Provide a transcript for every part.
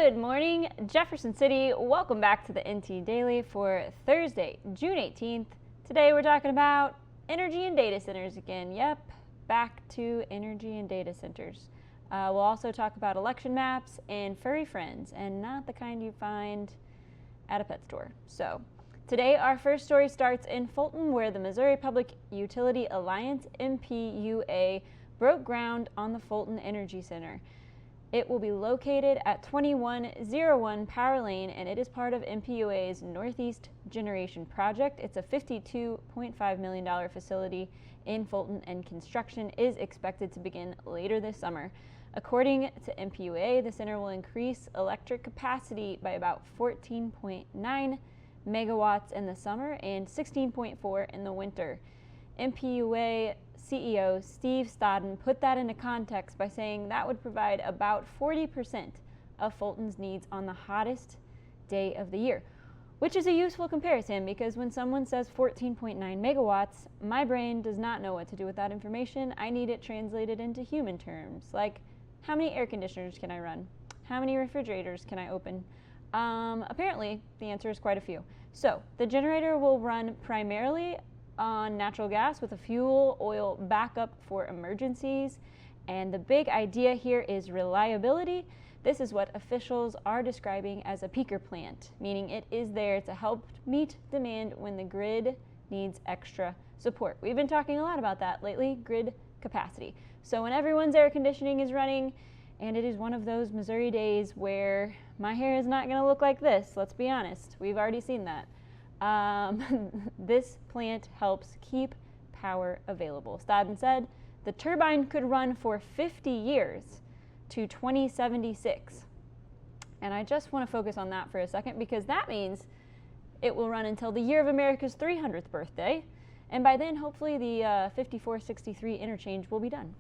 Good morning, Jefferson City. Welcome back to the NT Daily for Thursday, June 18th. Today we're talking about energy and data centers again. Yep, back to energy and data centers. We'll also talk about election maps and furry friends, and not the kind you find at a pet store. So today our first story starts in Fulton, where the Missouri Public Utility Alliance, MPUA, broke ground on the Fulton Energy Center. It will be located at 2101 Power Lane, and it is part of MPUA's Northeast Generation Project. It's a $52.5 million facility in Fulton, and construction is expected to begin later this summer. According to MPUA, the center will increase electric capacity by about 14.9 megawatts in the summer and 16.4 in the winter. MPUA CEO Steve Stodden put that into context by saying that would provide about 40% of Fulton's needs on the hottest day of the year, which is a useful comparison because when someone says 14.9 megawatts, my brain does not know what to do with that information. I need it translated into human terms, like how many air conditioners can I run? How many refrigerators can I open? Apparently, the answer is quite a few. So the generator will run primarily on natural gas with a fuel oil backup for emergencies. And the big idea here is reliability. This is what officials are describing as a peaker plant, meaning it is there to help meet demand when the grid needs extra support. We've been talking a lot about that lately, grid capacity. So when everyone's air conditioning is running, and it is one of those Missouri days where my hair is not going to look like this, let's be honest. We've already seen that. This plant helps keep power available. Stodden said the turbine could run for 50 years to 2076. And I just want to focus on that for a second because that means it will run until the year of America's 300th birthday. And by then, hopefully, the 5463 interchange will be done.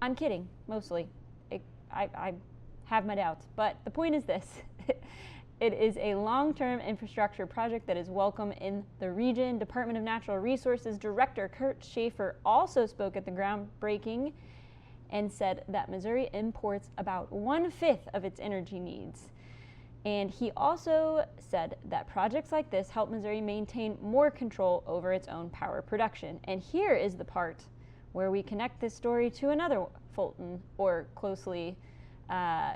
I'm kidding, mostly. I have my doubts. But the point is this. It is a long-term infrastructure project that is welcome in the region. Department of Natural Resources Director Kurt Schaefer also spoke at the groundbreaking and said that Missouri imports about 1/5 of its energy needs. And he also said that projects like this help Missouri maintain more control over its own power production. And here is the part where we connect this story to another Fulton or closely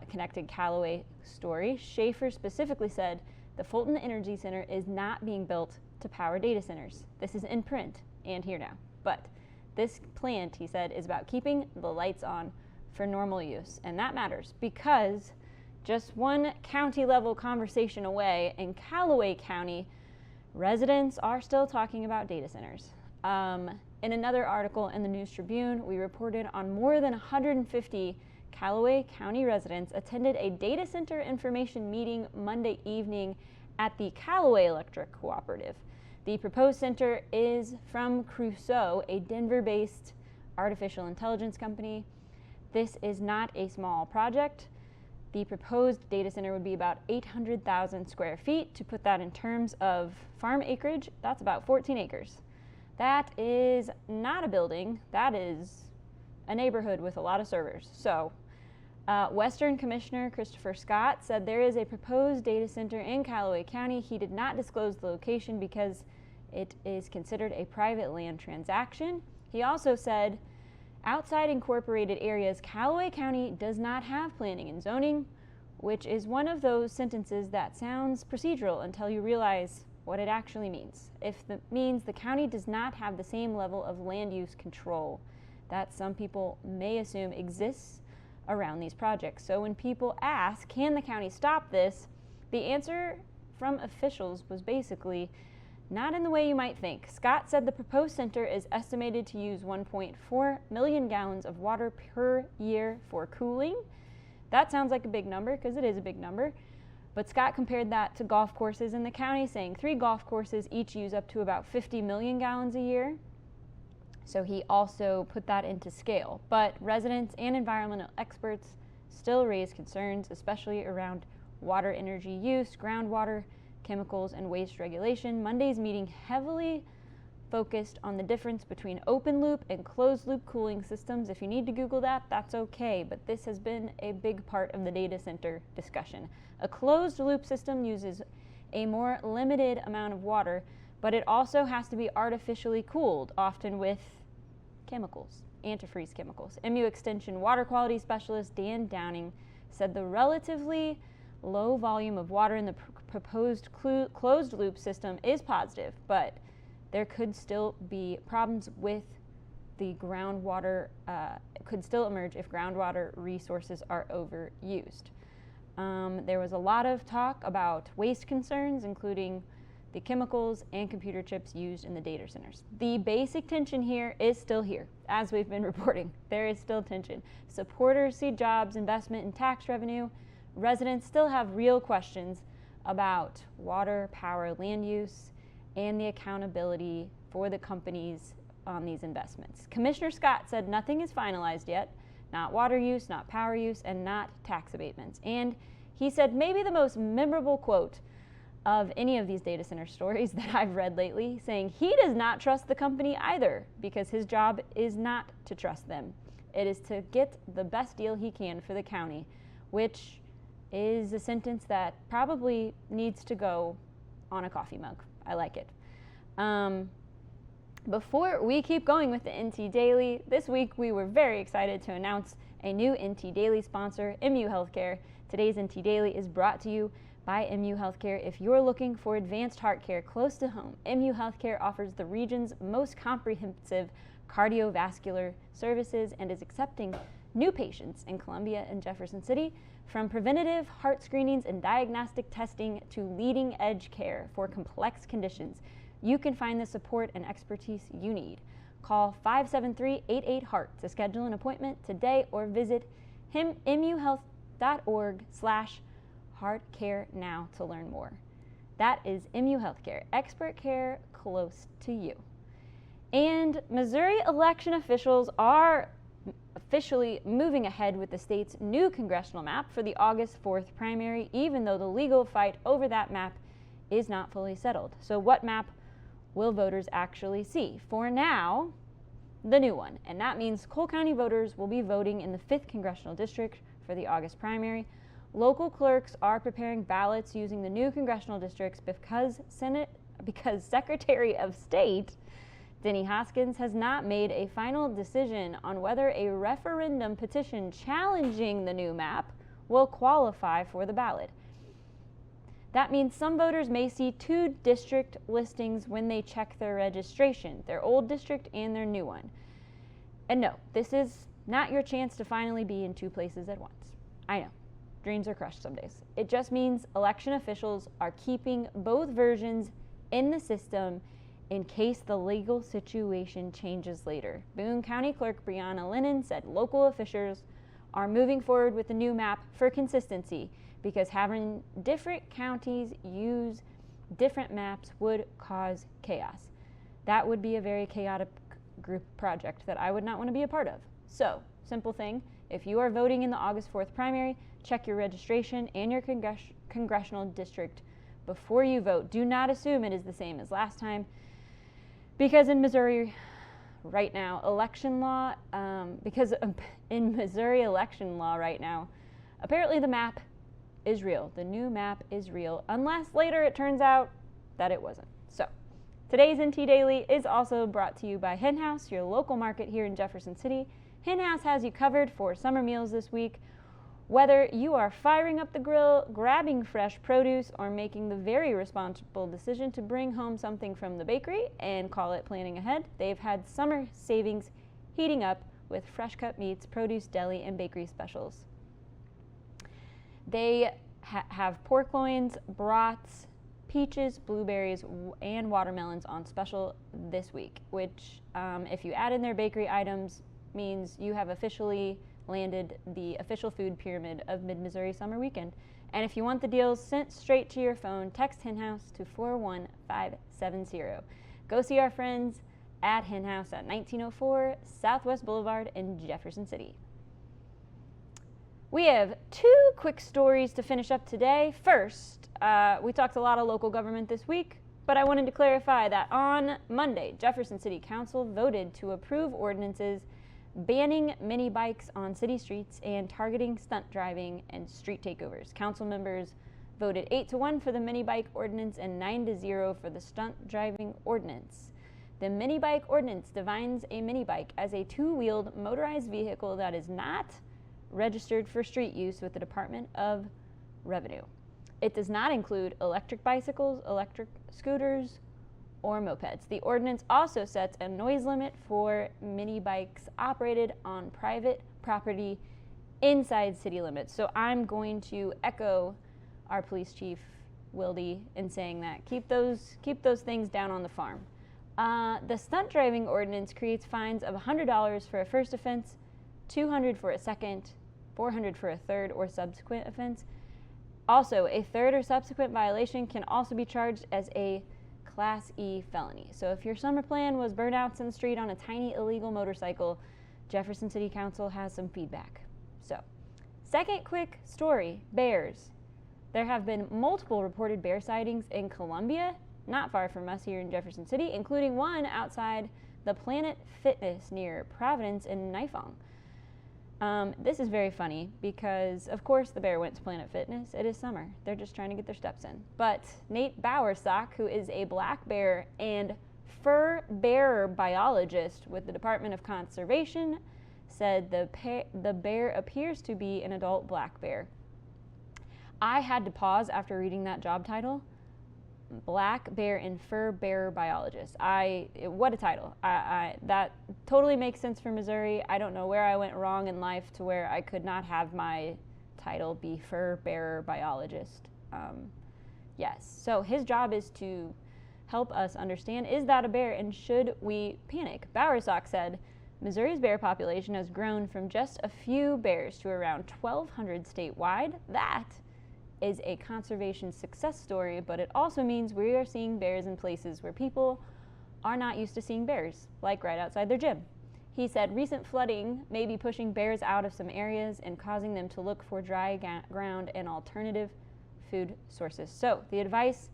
connected Callaway story. Schaefer specifically said the Fulton Energy Center is not being built to power data centers. This is in print and here now. But this plant, he said, is about keeping the lights on for normal use. And that matters because just one county level conversation away in Callaway County, residents are still talking about data centers. In another article in the News Tribune, we reported on more than 150 Callaway County residents attended a data center information meeting Monday evening at the Callaway Electric Cooperative. The proposed center is from Crusoe, a Denver-based artificial intelligence company. This is not a small project. The proposed data center would be about 800,000 square feet. To put that in terms of farm acreage, that's about 14 acres. That is not a building. That is a neighborhood with a lot of servers. So Western Commissioner Christopher Scott said there is a proposed data center in Callaway County. He did not disclose the location because it is considered a private land transaction. He also said outside incorporated areas, Callaway County does not have planning and zoning, which is one of those sentences that sounds procedural until you realize what it actually means. It means the county does not have the same level of land use control that some people may assume exists around these projects. So when people ask, can the county stop this? The answer from officials was basically not in the way you might think. Scott said the proposed center is estimated to use 1.4 million gallons of water per year for cooling. That sounds like a big number because it is a big number. But Scott compared that to golf courses in the county, saying 3 golf courses each use up to about 50 million gallons a year. So he also put that into scale. But residents and environmental experts still raise concerns, especially around water energy use, groundwater, chemicals, and waste regulation. Monday's meeting heavily focused on the difference between open loop and closed loop cooling systems. If you need to Google that, that's okay, but this has been a big part of the data center discussion. A closed loop system uses a more limited amount of water, but it also has to be artificially cooled, often with chemicals, antifreeze chemicals. MU Extension water quality specialist Dan Downing said the relatively low volume of water in the proposed closed loop system is positive, but there could still be problems with the groundwater, could still emerge if groundwater resources are overused. There was a lot of talk about waste concerns, including the chemicals and computer chips used in the data centers. The basic tension here is still here, as we've been reporting. There is still tension. Supporters see jobs, investment, and tax revenue. Residents still have real questions about water, power, land use, and the accountability for the companies on these investments. Commissioner Scott said nothing is finalized yet, not water use, not power use, and not tax abatements. And he said maybe the most memorable quote of any of these data center stories that I've read lately, saying he does not trust the company either, because his job is not to trust them. It is to get the best deal he can for the county, which is a sentence that probably needs to go on a coffee mug. I like it. Before we keep going with the NT Daily, this week we were very excited to announce a new NT Daily sponsor, MU Healthcare. Today's NT Daily is brought to you by MU Healthcare. If you're looking for advanced heart care close to home, MU Healthcare offers the region's most comprehensive cardiovascular services and is accepting new patients in Columbia and Jefferson City. From preventative heart screenings and diagnostic testing to leading edge care for complex conditions, you can find the support and expertise you need. Call 573-88-HEART to schedule an appointment today or visit muhealth.org/heartcare now to learn more. That is MU Healthcare, expert care close to you. And Missouri election officials are officially moving ahead with the state's new congressional map for the August 4th primary, even though the legal fight over that map is not fully settled. So what map will voters actually see? For now, the new one. And that means Cole County voters will be voting in the 5th congressional district for the August primary. Local clerks are preparing ballots using the new congressional districts because Secretary of State Denny Hoskins has not made a final decision on whether a referendum petition challenging the new map will qualify for the ballot. That means some voters may see two district listings when they check their registration, their old district and their new one. And no, this is not your chance to finally be in two places at once. I know, dreams are crushed some days. It just means election officials are keeping both versions in the system in case the legal situation changes later. Boone County Clerk Brianna Lennon said local officials are moving forward with the new map for consistency because having different counties use different maps would cause chaos. That would be a very chaotic group project that I would not want to be a part of. So, simple thing, if you are voting in the August 4th primary, check your registration and your congressional district before you vote. Do not assume it is the same as last time, because in Missouri right now, election law, apparently the map is real. The new map is real, unless later it turns out that it wasn't. So, today's NT Daily is also brought to you by Hen House, your local market here in Jefferson City. Hen House has you covered for summer meals this week. Whether you are firing up the grill, grabbing fresh produce, or making the very responsible decision to bring home something from the bakery and call it planning ahead, they've had summer savings heating up with fresh cut meats, produce, deli, and bakery specials. They have pork loins, brats, peaches, blueberries, and watermelons on special this week, which if you add in their bakery items means you have officially landed the official food pyramid of Mid-Missouri Summer Weekend. And if you want the deals sent straight to your phone, text Hen House to 41570. Go see our friends at Hen House at 1904 Southwest Boulevard in Jefferson City. We have two quick stories to finish up today. First, we talked a lot of local government this week, but I wanted to clarify that on Monday, Jefferson City Council voted to approve ordinances banning mini bikes on city streets and targeting stunt driving and street takeovers. Council members voted 8-1 for the mini bike ordinance and 9-0 for the stunt driving ordinance. The mini bike ordinance defines a mini bike as a two-wheeled motorized vehicle that is not registered for street use with the Department of Revenue. It does not include electric bicycles, electric scooters, or mopeds. The ordinance also sets a noise limit for mini bikes operated on private property inside city limits. So I'm going to echo our police chief, Wildy, in saying that keep those things down on the farm. The stunt driving ordinance creates fines of $100 for a first offense, $200 for a second, $400 for a third or subsequent offense. Also, a third or subsequent violation can also be charged as a Class E felony. So if your summer plan was burnouts in the street on a tiny illegal motorcycle, Jefferson City Council has some feedback. So, second quick story, bears. There have been multiple reported bear sightings in Columbia, not far from us here in Jefferson City, including one outside the Planet Fitness near Providence in Nifong. This is very funny because, of course, the bear went to Planet Fitness. It is summer. They're just trying to get their steps in. But Nate Bowersock, who is a black bear and fur bearer biologist with the Department of Conservation, said the bear appears to be an adult black bear. I had to pause after reading that job title. Black bear and fur bearer biologist. What a title. That totally makes sense for Missouri. I don't know where I went wrong in life to where I could not have my title be fur bearer biologist. Yes, so his job is to help us understand, is that a bear and should we panic? Bowersock said, Missouri's bear population has grown from just a few bears to around 1,200 statewide. That is a conservation success story, but it also means we are seeing bears in places where people are not used to seeing bears, like right outside their gym. He said recent flooding may be pushing bears out of some areas and causing them to look for dry ground and alternative food sources. So the advice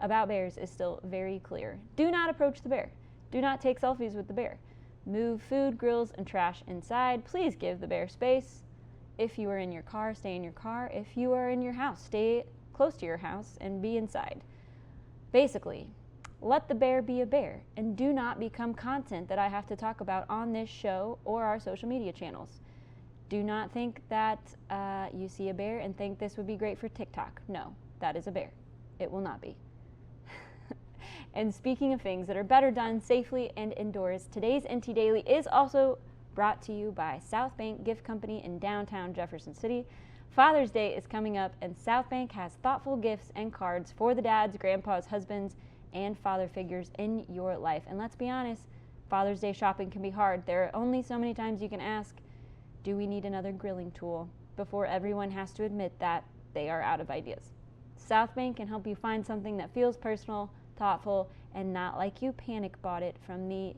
about bears is still very clear. Do not approach the bear. Do not take selfies with the bear. Move food, grills, and trash inside. Please give the bear space. If you are in your car, stay in your car. If you are in your house, stay close to your house and be inside. Basically, let the bear be a bear and do not become content that I have to talk about on this show or our social media channels. Do not think that you see a bear and think this would be great for TikTok. No, that is a bear. It will not be. And speaking of things that are better done safely and indoors, today's NT Daily is also brought to you by South Bank Gift Company in downtown Jefferson City. Father's Day is coming up, and South Bank has thoughtful gifts and cards for the dads, grandpas, husbands, and father figures in your life. And let's be honest, Father's Day shopping can be hard. There are only so many times you can ask, do we need another grilling tool, before everyone has to admit that they are out of ideas. South Bank can help you find something that feels personal, thoughtful, and not like you panic bought it from the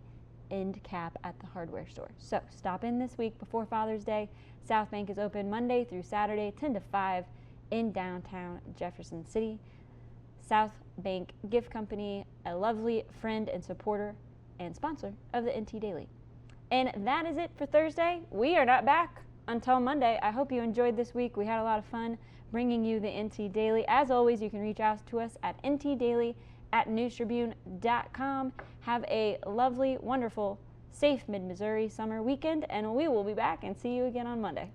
end cap at the hardware store. So stop in this week before Father's Day. South Bank is open Monday through Saturday, 10 to 5 in downtown Jefferson City. South Bank Gift Company, a lovely friend and supporter and sponsor of the NT Daily. And that is it for Thursday. We are not back until Monday. I hope you enjoyed this week. We had a lot of fun bringing you the NT Daily. As always, you can reach out to us at ntdaily@newstribune.com. Have a lovely, wonderful, safe mid-Missouri summer weekend, and we will be back and see you again on Monday.